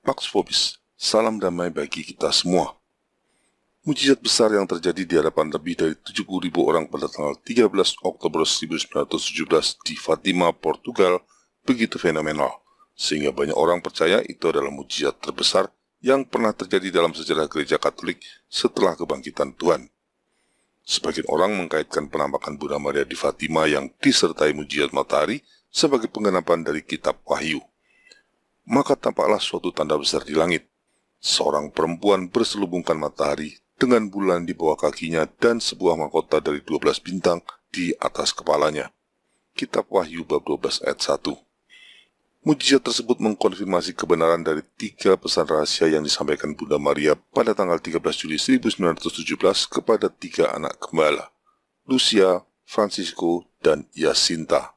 Pax Vobis, salam damai bagi kita semua. Mujizat besar yang terjadi di hadapan lebih dari 70.000 orang pada tanggal 13 Oktober 1917 di Fatima, Portugal, begitu fenomenal, sehingga banyak orang percaya itu adalah mujizat terbesar yang pernah terjadi dalam sejarah gereja Katolik setelah kebangkitan Tuhan. Sebagian orang mengkaitkan penampakan Bunda Maria di Fatima yang disertai mujizat matahari sebagai penggenapan dari kitab Wahyu. Maka tampaklah suatu tanda besar di langit. Seorang perempuan berselubungkan matahari dengan bulan di bawah kakinya dan sebuah mahkota dari 12 bintang di atas kepalanya. Kitab Wahyu bab 12 ayat 1. Mujizat tersebut mengkonfirmasi kebenaran dari 3 pesan rahasia yang disampaikan Bunda Maria pada tanggal 13 Juli 1917 kepada 3 anak gembala, Lucia, Francisco, dan Jacinta.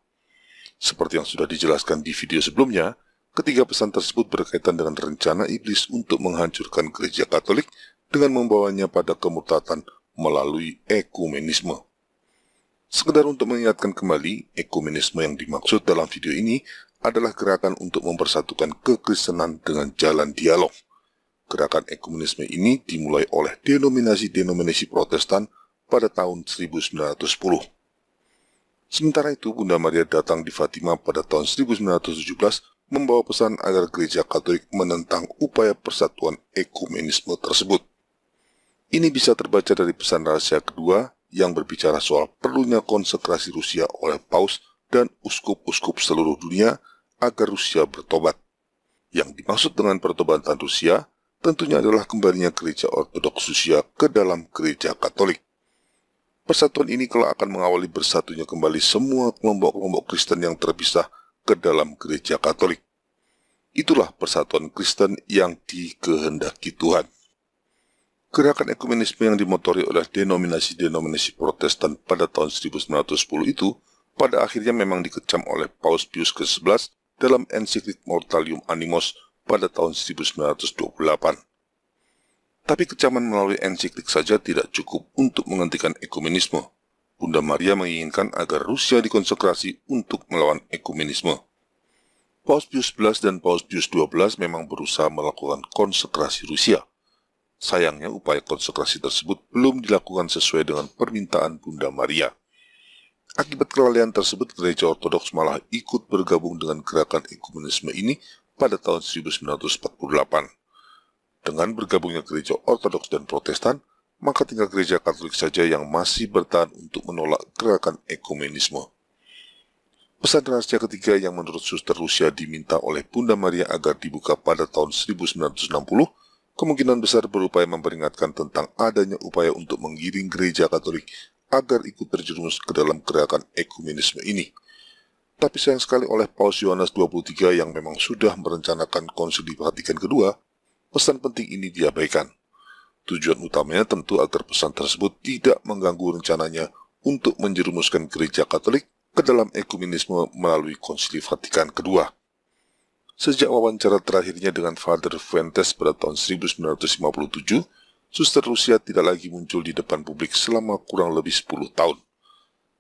Seperti yang sudah dijelaskan di video sebelumnya, ketiga pesan tersebut berkaitan dengan rencana iblis untuk menghancurkan gereja Katolik dengan membawanya pada kemurtatan melalui ekumenisme. Sekedar untuk mengingatkan kembali, ekumenisme yang dimaksud dalam video ini adalah gerakan untuk mempersatukan kekristenan dengan jalan dialog. Gerakan ekumenisme ini dimulai oleh denominasi-denominasi Protestan pada tahun 1910. Sementara itu, Bunda Maria datang di Fatima pada tahun 1917 membawa pesan agar gereja Katolik menentang upaya persatuan ekumenisme tersebut. Ini bisa terbaca dari pesan rahasia kedua yang berbicara soal perlunya konsekrasi Rusia oleh Paus dan uskup-uskup seluruh dunia agar Rusia bertobat. Yang dimaksud dengan pertobatan Rusia tentunya adalah kembalinya gereja Ortodoks Rusia ke dalam gereja Katolik. Persatuan ini kelak akan mengawali bersatunya kembali semua kelompok-kelompok Kristen yang terpisah ke dalam gereja Katolik. Itulah persatuan Kristen yang dikehendaki Tuhan. Gerakan ekumenisme yang dimotori oleh denominasi-denominasi Protestan pada tahun 1910 itu pada akhirnya memang dikecam oleh Paus Pius ke-11 dalam ensiklik Mortalium Animos pada tahun 1928. Tapi kecaman melalui ensiklik saja tidak cukup untuk menghentikan ekumenisme. Bunda Maria menginginkan agar Rusia dikonsekrasi untuk melawan ekumenisme. Paus Pius XI dan Paus Pius XII memang berusaha melakukan konsekrasi Rusia. Sayangnya upaya konsekrasi tersebut belum dilakukan sesuai dengan permintaan Bunda Maria. Akibat kelalaian tersebut, gereja Ortodoks malah ikut bergabung dengan gerakan ekumenisme ini pada tahun 1948. Dengan bergabungnya gereja Ortodoks dan Protestan, maka tinggal gereja Katolik saja yang masih bertahan untuk menolak gerakan ekumenisme. Pesan rahasia ketiga yang menurut suster Rusia diminta oleh Bunda Maria agar dibuka pada tahun 1960, kemungkinan besar berupaya memperingatkan tentang adanya upaya untuk menggiring gereja Katolik agar ikut terjerumus ke dalam gerakan ekumenisme ini. Tapi sayang sekali oleh Paus Yohanes 23 yang memang sudah merencanakan Konsili Vatikan kedua, pesan penting ini diabaikan. Tujuan utamanya tentu agar pesan tersebut tidak mengganggu rencananya untuk menjerumuskan gereja Katolik ke dalam ekumenisme melalui Konsili Vatikan kedua. Sejak wawancara terakhirnya dengan Father Fuentes pada tahun 1957, suster Rusia tidak lagi muncul di depan publik selama kurang lebih 10 tahun.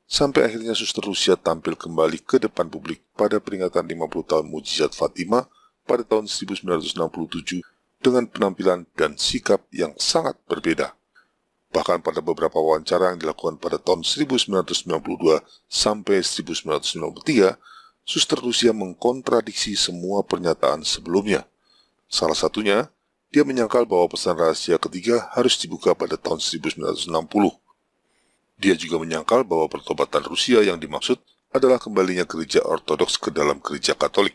Sampai akhirnya suster Rusia tampil kembali ke depan publik pada peringatan 50 tahun mujizat Fatima pada tahun 1967 dengan penampilan dan sikap yang sangat berbeda. Bahkan pada beberapa wawancara yang dilakukan pada tahun 1992 sampai 1993, suster Rusia mengkontradiksi semua pernyataan sebelumnya. Salah satunya, dia menyangkal bahwa pesan rahasia ketiga harus dibuka pada tahun 1960. Dia juga menyangkal bahwa pertobatan Rusia yang dimaksud adalah kembalinya gereja Ortodoks ke dalam gereja Katolik.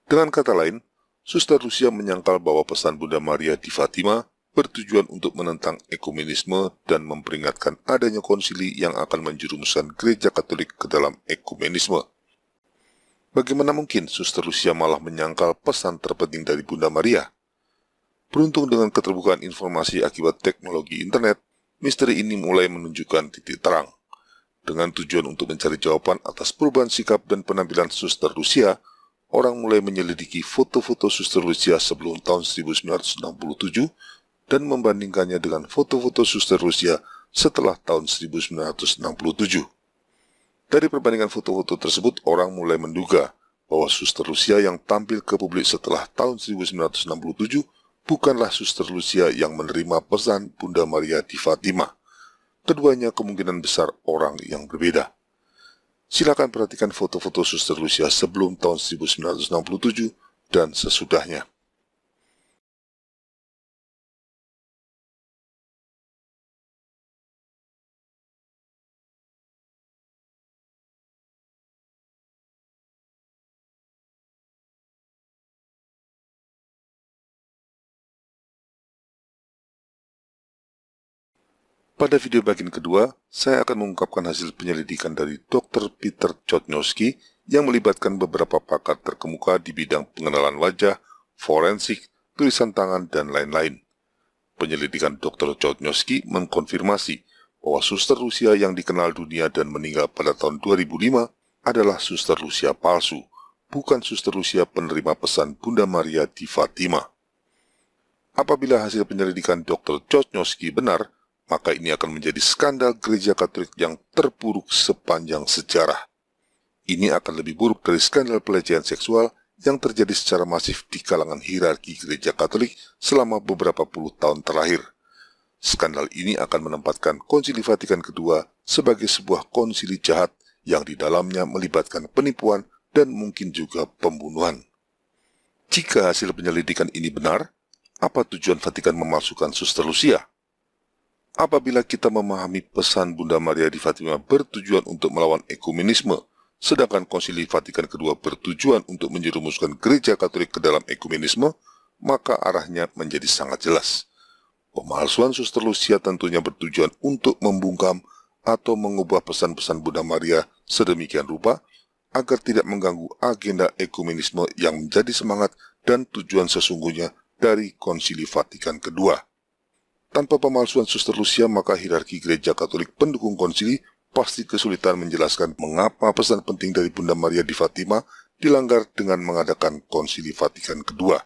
Dengan kata lain, suster Rusia menyangkal bahwa pesan Bunda Maria di Fatima bertujuan untuk menentang ekumenisme dan memperingatkan adanya konsili yang akan menjerumuskan gereja Katolik ke dalam ekumenisme. Bagaimana mungkin suster Rusia malah menyangkal pesan terpenting dari Bunda Maria? Beruntung dengan keterbukaan informasi akibat teknologi internet, misteri ini mulai menunjukkan titik terang. Dengan tujuan untuk mencari jawaban atas perubahan sikap dan penampilan suster Rusia, orang mulai menyelidiki foto-foto suster Rusia sebelum tahun 1967 dan membandingkannya dengan foto-foto suster Rusia setelah tahun 1967. Dari perbandingan foto-foto tersebut, orang mulai menduga bahwa suster Lucia yang tampil ke publik setelah tahun 1967 bukanlah suster Lucia yang menerima pesan Bunda Maria di Fatima. Keduanya kemungkinan besar orang yang berbeda. Silakan perhatikan foto-foto suster Lucia sebelum tahun 1967 dan sesudahnya. Pada video bagian kedua, saya akan mengungkapkan hasil penyelidikan dari Dr. Peter Chodnowski yang melibatkan beberapa pakar terkemuka di bidang pengenalan wajah, forensik, tulisan tangan, dan lain-lain. Penyelidikan Dr. Chodnowski mengkonfirmasi bahwa suster Rusia yang dikenal dunia dan meninggal pada tahun 2005 adalah suster Rusia palsu, bukan suster Rusia penerima pesan Bunda Maria di Fatima. Apabila hasil penyelidikan Dr. Chodnowski benar, maka ini akan menjadi skandal gereja Katolik yang terburuk sepanjang sejarah. Ini akan lebih buruk dari skandal pelecehan seksual yang terjadi secara masif di kalangan hierarki gereja Katolik selama beberapa puluh tahun terakhir. Skandal ini akan menempatkan Konsili Vatikan kedua sebagai sebuah konsili jahat yang di dalamnya melibatkan penipuan dan mungkin juga pembunuhan. Jika hasil penyelidikan ini benar, apa tujuan Vatikan memalsukan suster Lucia? Apabila kita memahami pesan Bunda Maria di Fatima bertujuan untuk melawan ekumenisme, sedangkan Konsili Vatikan kedua bertujuan untuk menjerumuskan gereja Katolik ke dalam ekumenisme, maka arahnya menjadi sangat jelas. Pemalsuan suster Lucia tentunya bertujuan untuk membungkam atau mengubah pesan-pesan Bunda Maria sedemikian rupa agar tidak mengganggu agenda ekumenisme yang menjadi semangat dan tujuan sesungguhnya dari Konsili Vatikan kedua. Tanpa pemalsuan suster Lucia, maka hierarki gereja Katolik pendukung konsili pasti kesulitan menjelaskan mengapa pesan penting dari Bunda Maria di Fatima dilanggar dengan mengadakan Konsili Vatikan kedua.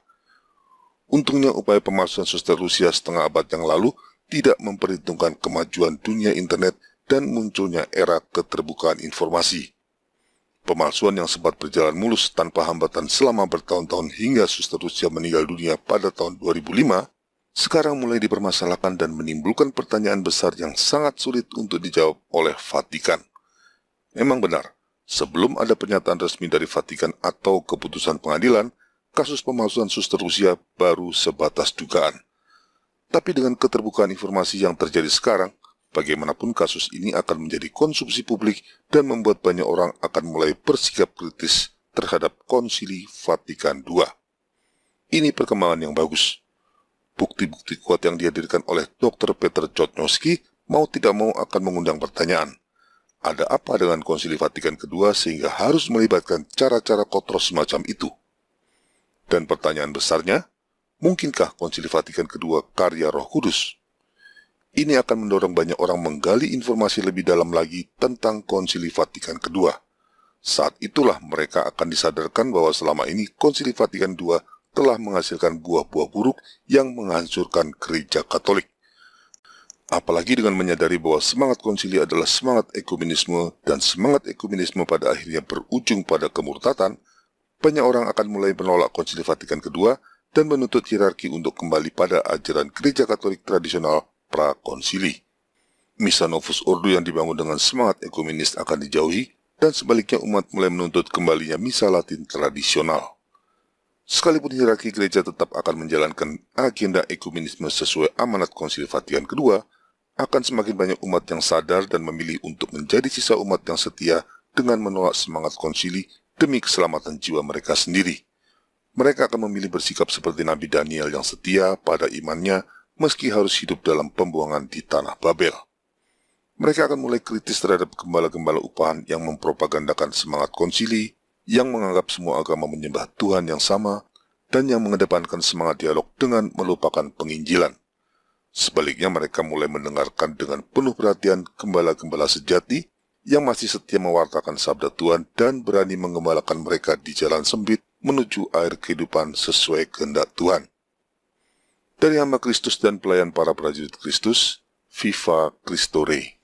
Untungnya upaya pemalsuan suster Lucia setengah abad yang lalu tidak memperhitungkan kemajuan dunia internet dan munculnya era keterbukaan informasi. Pemalsuan yang sempat berjalan mulus tanpa hambatan selama bertahun-tahun hingga suster Lucia meninggal dunia pada tahun 2005, sekarang mulai dipermasalahkan dan menimbulkan pertanyaan besar yang sangat sulit untuk dijawab oleh Vatikan. Memang benar, sebelum ada pernyataan resmi dari Vatikan atau keputusan pengadilan, kasus pemalsuan suster Rusia baru sebatas dugaan. Tapi dengan keterbukaan informasi yang terjadi sekarang, bagaimanapun kasus ini akan menjadi konsumsi publik dan membuat banyak orang akan mulai bersikap kritis terhadap Konsili Vatikan II. Ini perkembangan yang bagus. Bukti-bukti kuat yang dihadirkan oleh Dr. Peter Chodnowski mau tidak mau akan mengundang pertanyaan. Ada apa dengan Konsili Vatikan kedua sehingga harus melibatkan cara-cara kotor semacam itu? Dan pertanyaan besarnya, mungkinkah Konsili Vatikan kedua karya Roh Kudus? Ini akan mendorong banyak orang menggali informasi lebih dalam lagi tentang Konsili Vatikan kedua. Saat itulah mereka akan disadarkan bahwa selama ini Konsili Vatikan II telah menghasilkan buah-buah buruk yang menghancurkan gereja Katolik. Apalagi dengan menyadari bahwa semangat konsili adalah semangat ekumenisme dan semangat ekumenisme pada akhirnya berujung pada kemurtatan, banyak orang akan mulai menolak Konsili Vatikan kedua dan menuntut hierarki untuk kembali pada ajaran gereja Katolik tradisional pra-konsili. Misa Novus Ordo yang dibangun dengan semangat ekumenis akan dijauhi dan sebaliknya umat mulai menuntut kembalinya misa Latin tradisional. Sekalipun hierarki gereja tetap akan menjalankan agenda ekumenisme sesuai amanat Konsili Vatikan kedua, akan semakin banyak umat yang sadar dan memilih untuk menjadi sisa umat yang setia dengan menolak semangat konsili demi keselamatan jiwa mereka sendiri. Mereka akan memilih bersikap seperti Nabi Daniel yang setia pada imannya meski harus hidup dalam pembuangan di tanah Babel. Mereka akan mulai kritis terhadap gembala-gembala upahan yang mempropagandakan semangat konsili, yang menganggap semua agama menyembah Tuhan yang sama, dan yang mengedepankan semangat dialog dengan melupakan penginjilan. Sebaliknya mereka mulai mendengarkan dengan penuh perhatian gembala-gembala sejati yang masih setia mewartakan sabda Tuhan dan berani menggembalakan mereka di jalan sempit menuju air kehidupan sesuai kehendak Tuhan. Dari hamba Kristus dan pelayan para prajurit Kristus, Viva Christo Rey.